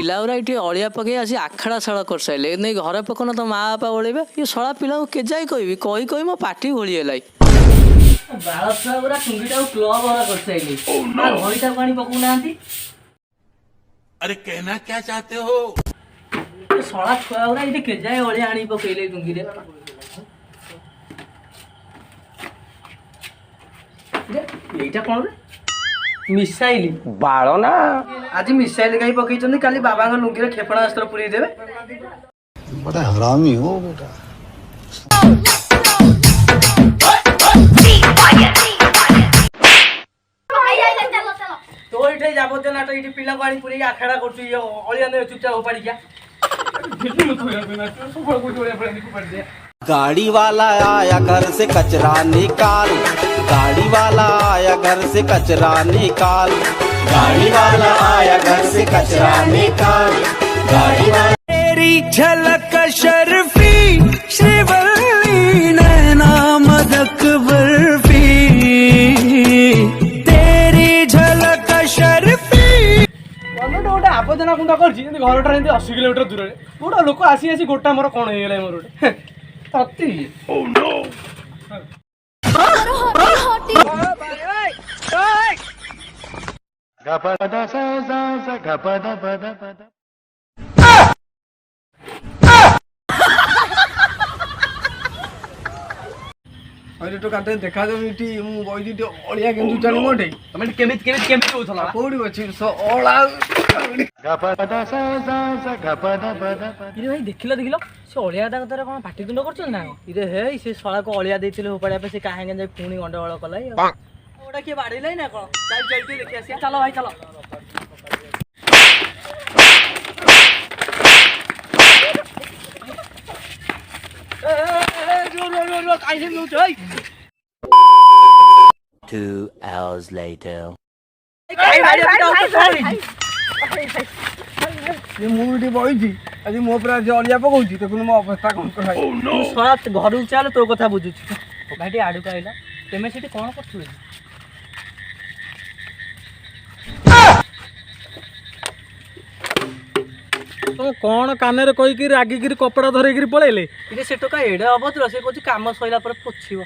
पिला ये अड़िया पकई आसी आखड़ा शाला कर सारे नहीं घरे पकन तो माँ बापा ओल्बे ये शला पिला के जाए कहि कही कही मो पार्टी घोड़ीगला बाल छुआ पूरा टुंगीटा क्लब वाला कर सारे घड़ीटा पानी पकऊ ना अरे कहना क्या चाहते हो शला छुआ गुरा ये के जाए अड़िया आनी पकईले टुंगी এইটা কোন রে মিসাইল बाल ना आज मिसाइल कहीं पकई काली बाबा लुंगी क्षेपणास्त्र पुरी देवे बड़ा हरामी हो बेटा तो ये जाबत ना तो ये पिला को आनी पूरी आखेड़ा कर अलिया ने चुपचाप उपाड़ी गया गाड़ी वाला आया घर से कचरा निकाल गाड़ी वाला आया घर से कचरा निकाल गाड़ी वाला आया घर से कचरा निकाल गाड़ी वाला तेरी झलक शर्फी श्रीवल्ली नैना मदक बर्फी तेरी झलक शर्फी गोटे आबर्जना कुंडा कर घर 80 किलोमीटर दूर गोटा लोक आसी आसी गोटा मोर कौन हो गला मोर तत्ती तो काटे देखा दे मिटी मु बइदी तो ओलिया केंदु चली मोटे तमे केमित केमित केमित होथला कोडी बछि सो ओला इरे भाई देखिलो देखिलो से अलिया दा तोरे कोन पाटी तुंड करछन ना इरे हे से सळा को अलिया देथिले उपाड़िया पे से काहेंगे जाय पुणी गंडगोळ कलाई ओडा के बाड़ीलै ना कोन चल जल्दी देखि आसी चलो भाई चलो रो काहे नु छै 2 hours later ये मुडी बइजी আজি मो पूरा जलिया पकौची देखुन मो अवस्था कोन कर तू सळा घर चल तो कथा बुझुछ भाईटी आडू कहला तेमे सेठी कोन करथुले तुम कौन कान रे कही रागिकी कपड़ा धरिकी पलैले इरे से टोका एडे अभद्र से कहू काम सइला पर पोछिबो